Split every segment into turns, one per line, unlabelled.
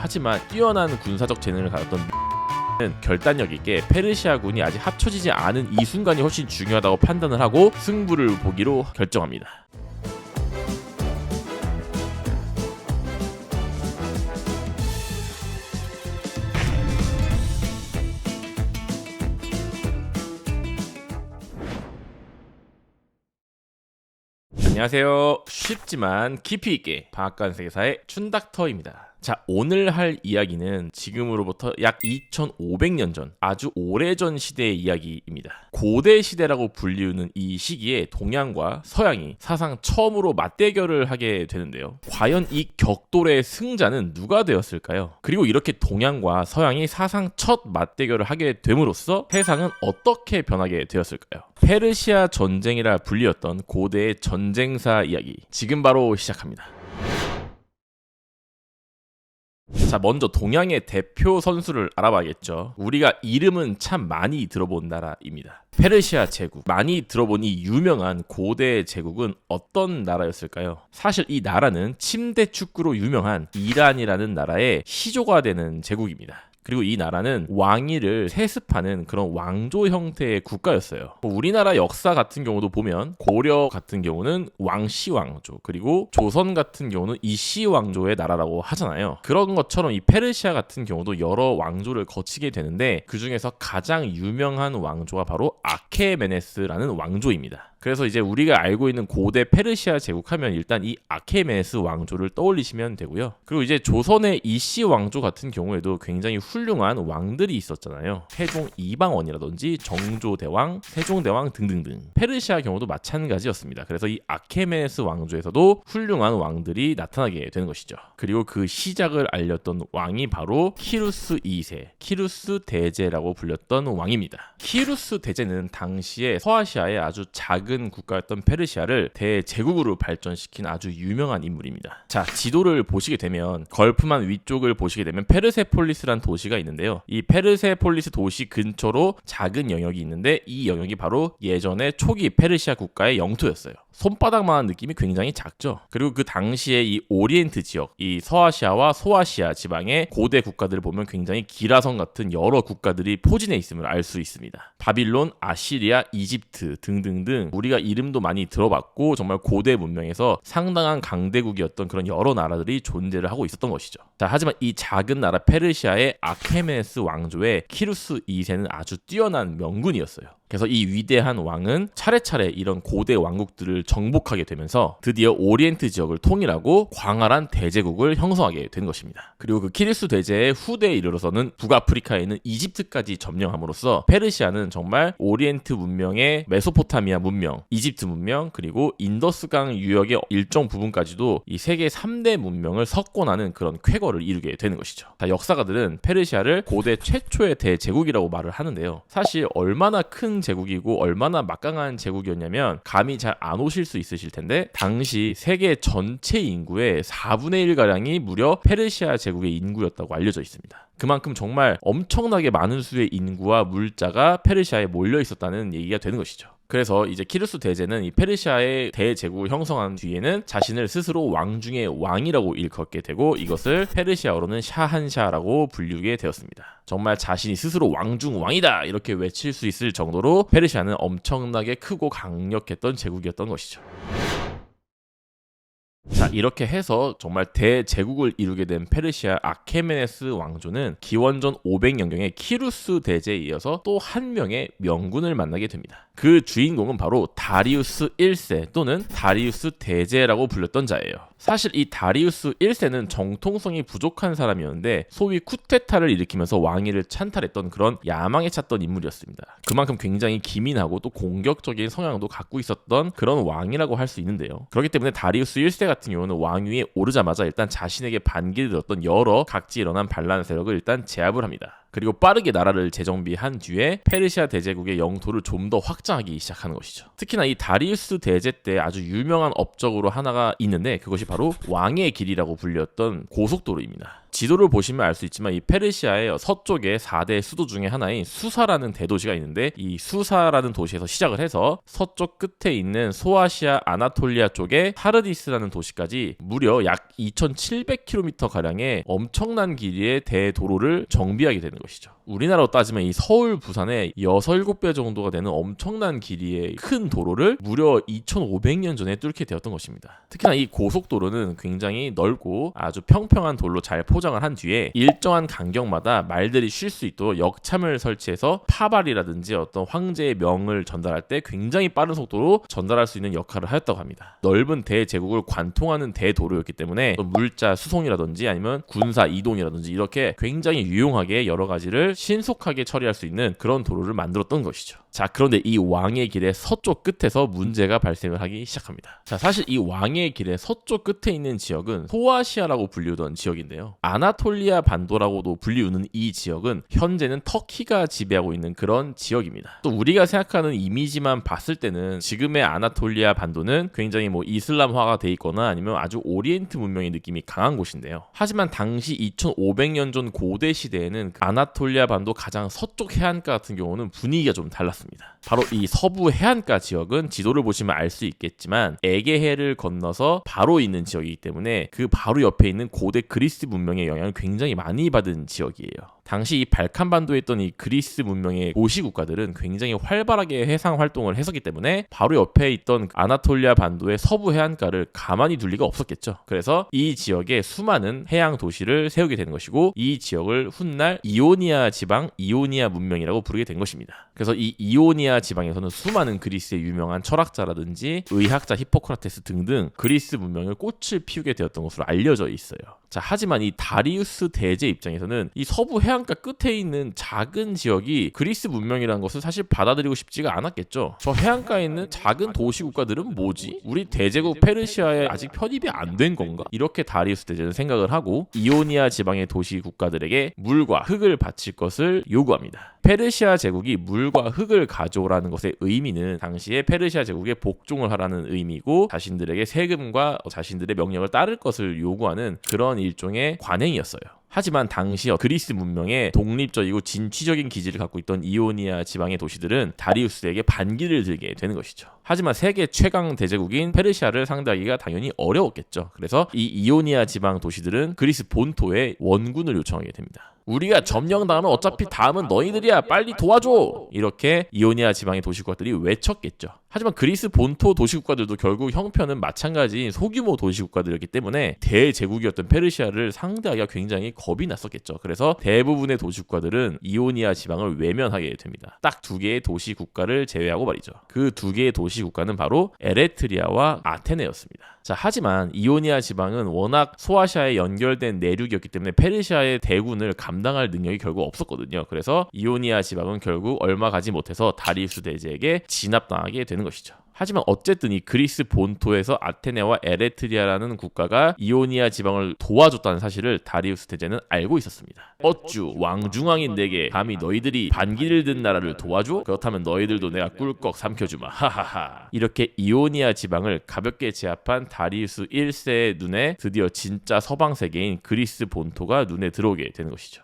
하지만 뛰어난 군사적 재능을 가졌던 는 결단력 있게 페르시아군이 아직 합쳐지지 않은 이 순간이 훨씬 중요하다고 판단을 하고 승부를 보기로 결정합니다. 안녕하세요. 쉽지만 깊이 있게 방앗간 세계사의 춘닥터입니다. 자, 오늘 할 이야기는 지금으로부터 약 2500년 전, 아주 오래전 시대의 이야기입니다. 고대 시대라고 불리우는 이 시기에 동양과 서양이 사상 처음으로 맞대결을 하게 되는데요. 과연 이 격돌의 승자는 누가 되었을까요? 그리고 이렇게 동양과 서양이 사상 첫 맞대결을 하게 됨으로써 세상은 어떻게 변하게 되었을까요? 페르시아 전쟁이라 불리웠던 고대의 전쟁사 이야기, 지금 바로 시작합니다. 자, 먼저 동양의 대표 선수를 알아봐야겠죠. 우리가 이름은 참 많이 들어본 나라입니다. 페르시아 제국. 많이 들어본 이 유명한 고대 제국은 어떤 나라였을까요? 사실 이 나라는 침대 축구로 유명한 이란이라는 나라의 시조가 되는 제국입니다. 그리고 이 나라는 왕위를 세습하는 그런 왕조 형태의 국가였어요. 우리나라 역사 같은 경우도 보면 고려 같은 경우는 왕씨왕조, 그리고 조선 같은 경우는 이씨왕조의 나라라고 하잖아요. 그런 것처럼 이 페르시아 같은 경우도 여러 왕조를 거치게 되는데 그 중에서 가장 유명한 왕조가 바로 아케메네스라는 왕조입니다. 그래서 이제 우리가 알고 있는 고대 페르시아 제국하면 일단 이 아케메네스 왕조를 떠올리시면 되고요. 그리고 이제 조선의 이씨 왕조 같은 경우에도 굉장히 훌륭한 왕들이 있었잖아요. 세종 이방원이라든지 정조대왕, 세종대왕 등등등. 페르시아 경우도 마찬가지였습니다. 그래서 이 아케메네스 왕조에서도 훌륭한 왕들이 나타나게 되는 것이죠. 그리고 그 시작을 알렸던 왕이 바로 키루스 2세, 키루스 대제라고 불렸던 왕입니다. 키루스 대제는 당시에 서아시아의 아주 작은 국가였던 페르시아를 대제국으로 발전시킨 아주 유명한 인물입니다. 자, 지도를 보시게 되면 걸프만 위쪽을 보시게 되면 페르세폴리스란 도시가 있는데요. 이 페르세폴리스 도시 근처로 작은 영역이 있는데 이 영역이 바로 예전에 초기 페르시아 국가의 영토였어요. 손바닥만한 느낌이 굉장히 작죠. 그리고 그 당시에 이 오리엔트 지역, 이 서아시아와 소아시아 지방의 고대 국가들을 보면 굉장히 기라성 같은 여러 국가들이 포진해 있음을 알 수 있습니다. 바빌론, 아시리아, 이집트 등등등 우리가 이름도 많이 들어봤고 정말 고대 문명에서 상당한 강대국이었던 그런 여러 나라들이 존재를 하고 있었던 것이죠. 자, 하지만 이 작은 나라 페르시아의 아케메네스 왕조의 키루스 2세는 아주 뛰어난 명군이었어요. 그래서 이 위대한 왕은 차례차례 이런 고대 왕국들을 정복하게 되면서 드디어 오리엔트 지역을 통일하고 광활한 대제국을 형성하게 된 것입니다. 그리고 그 키루스 대제의 후대에 이르러서는 북아프리카에 있는 이집트까지 점령함으로써 페르시아는 정말 오리엔트 문명의 메소포타미아 문명, 이집트 문명, 그리고 인더스강 유역의 일정 부분까지도 이 세계 3대 문명을 석권하는 그런 쾌거를 이루게 되는 것이죠. 자, 역사가들은 페르시아를 고대 최초의 대제국이라고 말을 하는데요. 사실 얼마나 큰 제국이고 얼마나 막강한 제국이었냐면 감이 잘 안 오실 수 있으실 텐데 당시 세계 전체 인구의 4분의 1가량이 무려 페르시아 제국의 인구였다고 알려져 있습니다. 그만큼 정말 엄청나게 많은 수의 인구와 물자가 페르시아에 몰려 있었다는 얘기가 되는 것이죠. 그래서 이제 키루스 대제는 이 페르시아의 대제국을 형성한 뒤에는 자신을 스스로 왕 중의 왕이라고 일컫게 되고 이것을 페르시아어로는 샤한샤라고 불리게 되었습니다. 정말 자신이 스스로 왕 중 왕이다 이렇게 외칠 수 있을 정도로 페르시아는 엄청나게 크고 강력했던 제국이었던 것이죠. 자, 이렇게 해서 정말 대제국을 이루게 된 페르시아 아케메네스 왕조는 기원전 500년경에 키루스 대제에 이어서 또 한 명의 명군을 만나게 됩니다. 그 주인공은 바로 다리우스 1세 또는 다리우스 대제라고 불렸던 자예요. 사실 이 다리우스 1세는 정통성이 부족한 사람이었는데 소위 쿠데타를 일으키면서 왕위를 찬탈했던 그런 야망에 찼던 인물이었습니다. 그만큼 굉장히 기민하고 또 공격적인 성향도 갖고 있었던 그런 왕이라고 할 수 있는데요. 그렇기 때문에 다리우스 1세 같은 경우는 왕위에 오르자마자 일단 자신에게 반기를 들었던 여러 각지 일어난 반란 세력을 일단 제압을 합니다. 그리고 빠르게 나라를 재정비한 뒤에 페르시아 대제국의 영토를 좀 더 확장하기 시작하는 것이죠. 특히나 이 다리우스 대제 때 아주 유명한 업적으로 하나가 있는데 그것이 바로 왕의 길이라고 불렸던 고속도로입니다. 지도를 보시면 알 수 있지만 이 페르시아의 서쪽의 4대 수도 중에 하나인 수사라는 대도시가 있는데, 이 수사라는 도시에서 시작을 해서 서쪽 끝에 있는 소아시아 아나톨리아 쪽에 하르디스라는 도시까지 무려 약 2,700km 가량의 엄청난 길이의 대도로를 정비하게 되는 것이죠. 우리나라로 따지면 이 서울, 부산의 6, 7배 정도가 되는 엄청난 길이의 큰 도로를 무려 2,500년 전에 뚫게 되었던 것입니다. 특히나 이 고속도로는 굉장히 넓고 아주 평평한 돌로 잘 포장을 한 뒤에 일정한 간격마다 말들이 쉴 수 있도록 역참을 설치해서 파발이라든지 어떤 황제의 명을 전달할 때 굉장히 빠른 속도로 전달할 수 있는 역할을 하였다고 합니다. 넓은 대제국을 관통하는 대도로였기 때문에 물자 수송이라든지 아니면 군사 이동이라든지 이렇게 굉장히 유용하게 여러 가지를 신속하게 처리할 수 있는 그런 도로를 만들었던 것이죠. 자, 그런데 이 왕의 길의 서쪽 끝에서 문제가 발생을 하기 시작합니다. 자, 사실 이 왕의 길의 서쪽 끝에 있는 지역은 소아시아라고 불리우던 지역인데요. 아나톨리아 반도라고도 불리우는 이 지역은 현재는 터키가 지배하고 있는 그런 지역입니다. 또 우리가 생각하는 이미지만 봤을 때는 지금의 아나톨리아 반도는 굉장히 이슬람화가 돼 있거나 아니면 아주 오리엔트 문명의 느낌이 강한 곳인데요. 하지만 당시 2500년 전 고대 시대에는 아나톨리아 반도 가장 서쪽 해안가 같은 경우는 분위기가 좀 달랐습니다. 바로 이 서부 해안가 지역은 지도를 보시면 알 수 있겠지만 에게해를 건너서 바로 있는 지역이기 때문에 그 바로 옆에 있는 고대 그리스 문명의 영향을 굉장히 많이 받은 지역이에요. 당시 이 발칸반도에 있던 이 그리스 문명의 도시 국가들은 굉장히 활발하게 해상 활동을 했었기 때문에 바로 옆에 있던 아나톨리아 반도의 서부 해안가를 가만히 둘 리가 없었겠죠. 그래서 이 지역에 수많은 해양 도시를 세우게 되는 것이고, 이 지역을 훗날 이오니아 지방, 이오니아 문명이라고 부르게 된 것입니다. 그래서 이 이오니아 지방에서는 수많은 그리스의 유명한 철학자라든지 의학자 히포크라테스 등등 그리스 문명을 꽃을 피우게 되었던 것으로 알려져 있어요. 자, 하지만 이 다리우스 대제 입장에서는 이 서부 해안가 끝에 있는 작은 지역이 그리스 문명이라는 것을 사실 받아들이고 싶지가 않았겠죠. 저 해안가에 있는 작은 도시 국가들은 뭐지? 우리 대제국 페르시아에 아직 편입이 안 된 건가? 이렇게 다리우스 대제는 생각을 하고 이오니아 지방의 도시 국가들에게 물과 흙을 바칠 것을 요구합니다. 페르시아 제국이 물과 흙을 가져오라는 것의 의미는 당시에 페르시아 제국에 복종을 하라는 의미고, 자신들에게 세금과 자신들의 명령을 따를 것을 요구하는 그런 일종의 관행이었어요. 하지만 당시 그리스 문명의 독립적이고 진취적인 기질을 갖고 있던 이오니아 지방의 도시들은 다리우스에게 반기를 들게 되는 것이죠. 하지만 세계 최강 대제국인 페르시아를 상대하기가 당연히 어려웠겠죠. 그래서 이 이오니아 지방 도시들은 그리스 본토에 원군을 요청하게 됩니다. 우리가 점령당하면 어차피 다음은 너희들이야, 빨리 도와줘! 이렇게 이오니아 지방의 도시국가들이 외쳤겠죠. 하지만 그리스 본토 도시국가들도 결국 형편은 마찬가지인 소규모 도시국가들이었기 때문에 대제국이었던 페르시아를 상대하기가 굉장히 겁이 났었겠죠. 그래서 대부분의 도시국가들은 이오니아 지방을 외면하게 됩니다. 딱 2개의 도시국가를 제외하고 말이죠. 그 2개의 도시국가는 바로 에레트리아와 아테네였습니다. 자, 하지만 이오니아 지방은 워낙 소아시아에 연결된 내륙이었기 때문에 페르시아의 대군을 감당할 능력이 결국 없었거든요. 그래서 이오니아 지방은 결국 얼마 가지 못해서 다리우스 대제에게 진압당하게 되는 것이죠. 하지만 어쨌든 이 그리스 본토에서 아테네와 에레트리아라는 국가가 이오니아 지방을 도와줬다는 사실을 다리우스 대제는 알고 있었습니다. 어쭈, 왕중왕인 내게 감히 너희들이 반기를 든 나라를 도와줘? 그렇다면 너희들도 내가 꿀꺽 삼켜주마. 하하하. 이렇게 이오니아 지방을 가볍게 제압한 다리우스 1세의 눈에 드디어 진짜 서방 세계인 그리스 본토가 눈에 들어오게 되는 것이죠.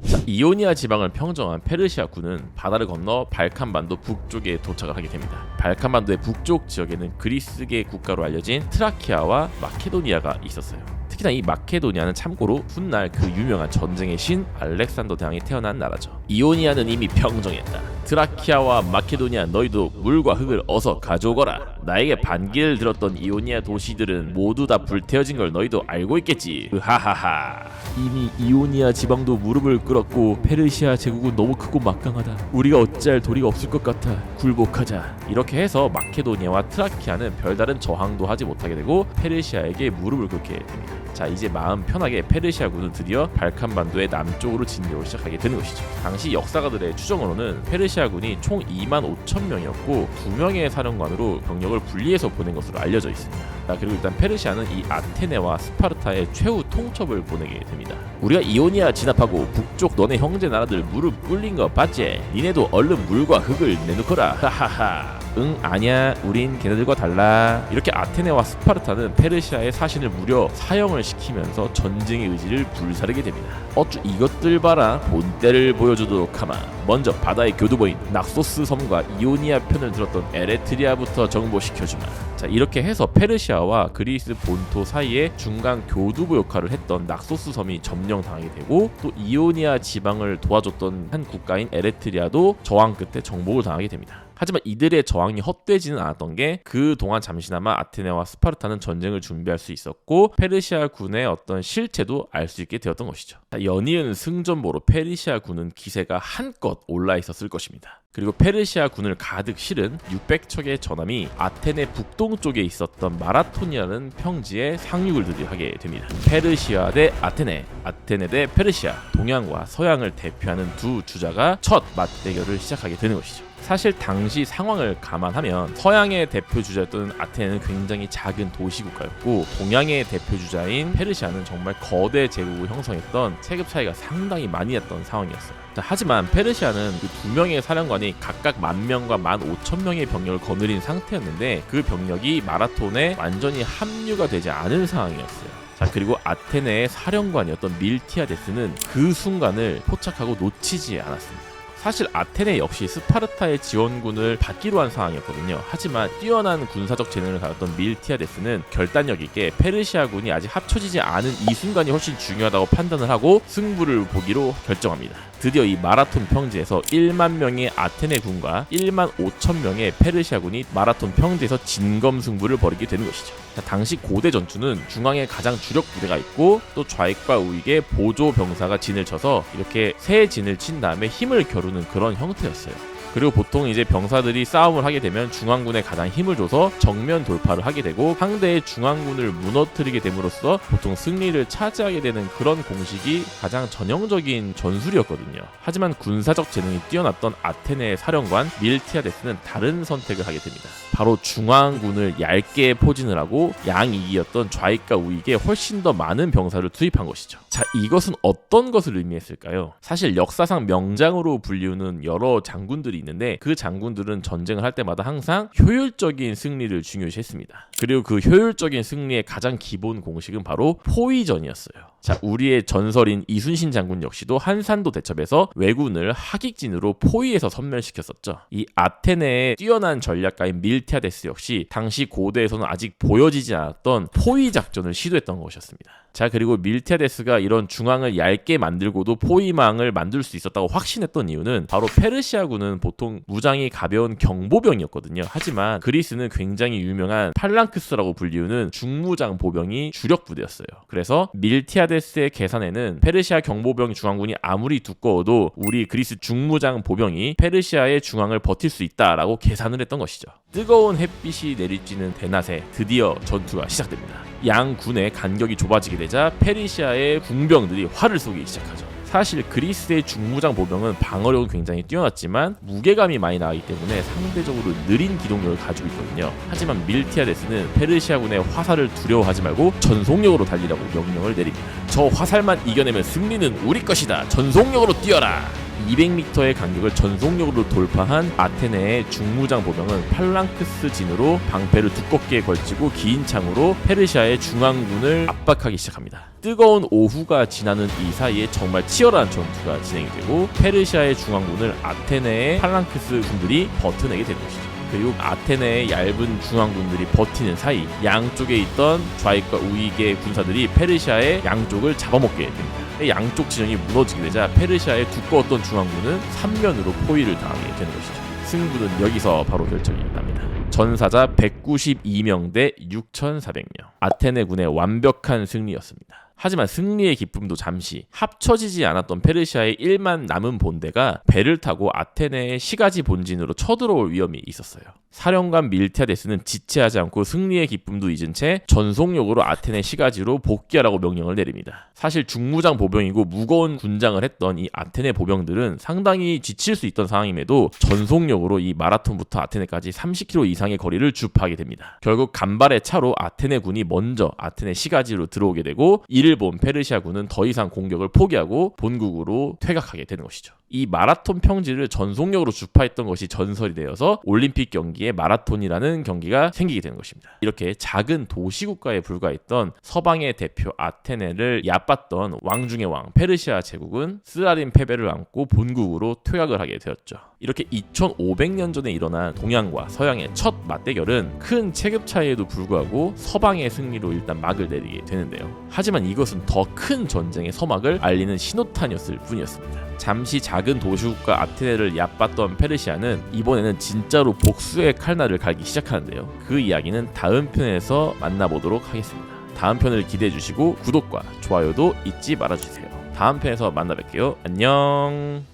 자, 이오니아 지방을 평정한 페르시아 군은 바다를 건너 발칸반도 북쪽에 도착을 하게 됩니다. 발칸반도의 북쪽 지역에는 그리스계 국가로 알려진 트라키아와 마케도니아가 있었어요. 특히나 이 마케도니아는 참고로 훗날 그 유명한 전쟁의 신 알렉산더 대왕이 태어난 나라죠. 이오니아는 이미 평정했다. 트라키아와 마케도니아, 너희도 물과 흙을 어서 가져오거라. 나에게 반기를 들었던 이오니아 도시들은 모두 다 불태워진 걸 너희도 알고 있겠지. 하하하. 이미 이오니아 지방도 무릎을 꿇었고 페르시아 제국은 너무 크고 막강하다. 우리가 어찌할 도리가 없을 것 같아. 굴복하자. 이렇게 해서 마케도니아와 트라키아는 별다른 저항도 하지 못하게 되고 페르시아에게 무릎을 꿇게 됩니다. 자, 이제 마음 편하게 페르시아군은 드디어 발칸반도의 남쪽으로 진격을 시작하게 되는 것이죠. 당시 역사가들의 추정으로는 페르시아군이 총 25,000명이었고 2명의 사령관으로 병력을 분리해서 보낸 것으로 알려져 있습니다. 자, 그리고 일단 페르시아는 이 아테네와 스파르타의 최후 통첩을 보내게 됩니다. 우리가 이오니아 진압하고 북쪽 너네 형제 나라들 무릎 꿇린 거 봤지? 니네도 얼른 물과 흙을 내놓거라. 하하하. 응 아니야 우린 걔네들과 달라. 이렇게 아테네와 스파르타는 페르시아의 사신을 무려 사형을 시키면서 전쟁의 의지를 불사르게 됩니다. 어쭈 이것들 봐라. 본때를 보여주도록 하마. 먼저 바다의 교두보인 낙소스 섬과 이오니아 편을 들었던 에레트리아부터 정보시켜주마. 자 이렇게 해서 페르시아와 그리스 본토 사이에 중간 교두보 역할을 했던 낙소스 섬이 점령당하게 되고, 또 이오니아 지방을 도와줬던 한 국가인 에레트리아도 저항 끝에 정복을 당하게 됩니다. 하지만 이들의 저항이 헛되지는 않았던 게 그동안 잠시나마 아테네와 스파르타는 전쟁을 준비할 수 있었고 페르시아 군의 어떤 실체도 알 수 있게 되었던 것이죠. 연이은 승전보로 페르시아 군은 기세가 한껏 올라 있었을 것입니다. 그리고 페르시아 군을 가득 실은 600척의 전함이 아테네 북동쪽에 있었던 마라톤이라는 평지에 상륙을 드디어 하게 됩니다. 페르시아 대 아테네, 아테네 대 페르시아, 동양과 서양을 대표하는 두 주자가 첫 맞대결을 시작하게 되는 것이죠. 사실 당시 상황을 감안하면 서양의 대표 주자였던 아테네는 굉장히 작은 도시국가였고 동양의 대표 주자인 페르시아는 정말 거대 제국을 형성했던 체급 차이가 상당히 많이 났던 상황이었어요. 하지만 페르시아는 그 두 명의 사령관이 각각 10,000명과 15,000명의 병력을 거느린 상태였는데 그 병력이 마라톤에 완전히 합류가 되지 않은 상황이었어요. 자 그리고 아테네의 사령관이었던 밀티아데스는 그 순간을 포착하고 놓치지 않았습니다. 사실 아테네 역시 스파르타의 지원군을 받기로 한 상황이었거든요. 하지만 뛰어난 군사적 재능을 가졌던 밀티아데스는 결단력 있게 페르시아군이 아직 합쳐지지 않은 이 순간이 훨씬 중요하다고 판단을 하고 승부를 보기로 결정합니다. 드디어 이 마라톤 평지에서 1만 명의 아테네 군과 1만 5천 명의 페르시아군이 마라톤 평지에서 진검승부를 벌이게 되는 것이죠. 당시 고대 전투는 중앙에 가장 주력 부대가 있고 또 좌익과 우익에 보조 병사가 진을 쳐서 이렇게 세 진을 친 다음에 힘을 겨루는 그런 형태였어요. 그리고 보통 이제 병사들이 싸움을 하게 되면 중앙군에 가장 힘을 줘서 정면 돌파를 하게 되고 상대의 중앙군을 무너뜨리게 됨으로써 보통 승리를 차지하게 되는 그런 공식이 가장 전형적인 전술이었거든요. 하지만 군사적 재능이 뛰어났던 아테네의 사령관 밀티아데스는 다른 선택을 하게 됩니다. 바로 중앙군을 얇게 포진을 하고 양익이었던 좌익과 우익에 훨씬 더 많은 병사를 투입한 것이죠. 자, 이것은 어떤 것을 의미했을까요? 사실 역사상 명장으로 불리우는 여러 장군들이 있는데 그 장군들은 전쟁을 할 때마다 항상 효율적인 승리를 중요시했습니다. 그리고 그 효율적인 승리의 가장 기본 공식은 바로 포위전이었어요. 자, 우리의 전설인 이순신 장군 역시도 한산도 대첩에서 왜군을 하객진으로 포위해서 섬멸시켰었죠. 이 아테네의 뛰어난 전략가인 밀티아데스 역시 당시 고대에서는 아직 보여지지 않았던 포위 작전을 시도했던 것이었습니다. 자, 그리고 밀티아데스가 이런 중앙을 얇게 만들고도 포위망을 만들 수 있었다고 확신했던 이유는 바로 페르시아군은 보통 무장이 가벼운 경보병이었거든요. 하지만 그리스는 굉장히 유명한 팔랑크스라고 불리우는 중무장 보병이 주력 부대였어요. 그래서 밀티아데스의 계산에는 페르시아 경보병 중앙군이 아무리 두꺼워도 우리 그리스 중무장 보병이 페르시아의 중앙을 버틸 수 있다라고 계산을 했던 것이죠. 뜨거운 햇빛이 내리쬐는 대낮에 드디어 전투가 시작됩니다. 양 군의 간격이 좁아지게 되자 페르시아의 궁병들이 활을 쏘기 시작하죠. 사실 그리스의 중무장 보병은 방어력은 굉장히 뛰어났지만 무게감이 많이 나가기 때문에 상대적으로 느린 기동력을 가지고 있거든요. 하지만 밀티아데스는 페르시아군의 화살을 두려워하지 말고 전속력으로 달리라고 명령을 내립니다. 저 화살만 이겨내면 승리는 우리 것이다. 전속력으로 뛰어라. 200m의 간격을 전속력으로 돌파한 아테네의 중무장 보병은 팔랑크스 진으로 방패를 두껍게 걸치고 긴 창으로 페르시아의 중앙군을 압박하기 시작합니다. 뜨거운 오후가 지나는 이 사이에 정말 치열한 전투가 진행이 되고 페르시아의 중앙군을 아테네의 팔랑크스 군들이 버텨내게 되는 것이죠. 그리고 아테네의 얇은 중앙군들이 버티는 사이 양쪽에 있던 좌익과 우익의 군사들이 페르시아의 양쪽을 잡아먹게 됩니다. 양쪽 진영이 무너지게 되자 페르시아의 두꺼웠던 중앙군은 3면으로 포위를 당하게 되는 것이죠. 승부는 여기서 바로 결정이 납니다. 전사자 192명 대 6,400명. 아테네군의 완벽한 승리였습니다. 하지만 승리의 기쁨도 잠시 합쳐지지 않았던 페르시아의 1만 남은 본대가 배를 타고 아테네의 시가지 본진으로 쳐들어올 위험이 있었어요. 사령관 밀티아데스는 지체하지 않고 승리의 기쁨도 잊은 채 전속력으로 아테네 시가지로 복귀하라고 명령을 내립니다. 사실 중무장 보병이고 무거운 군장을 했던 이 아테네 보병들은 상당히 지칠 수 있던 상황임에도 전속력으로 이 마라톤부터 아테네까지 30km 이상의 거리를 주파하게 됩니다. 결국 간발의 차로 아테네 군이 먼저 아테네 시가지로 들어오게 되고 이를 본 페르시아군은 더 이상 공격을 포기하고 본국으로 퇴각하게 되는 것이죠. 이 마라톤 평지를 전속력으로 주파했던 것이 전설이 되어서 올림픽 경기에 경기에 마라톤이라는 경기가 생기게 되는 것입니다. 이렇게 작은 도시국가에 불과했던 서방의 대표 아테네를 얕봤던 왕 중의 왕 페르시아 제국은 쓰라린 패배를 안고 본국으로 퇴각을 하게 되었죠. 이렇게 2500년 전에 일어난 동양과 서양의 첫 맞대결은 큰 체급 차이에도 불구하고 서방의 승리로 일단 막을 내리게 되는데요. 하지만 이것은 더 큰 전쟁의 서막을 알리는 신호탄이었을 뿐이었습니다. 잠시 작은 도시국가 아테네를 얕봤던 페르시아는 이번에는 진짜로 복수의 칼날을 갈기 시작하는데요. 그 이야기는 다음 편에서 만나보도록 하겠습니다. 다음 편을 기대해 주시고 구독과 좋아요도 잊지 말아주세요. 다음 편에서 만나 뵐게요. 안녕.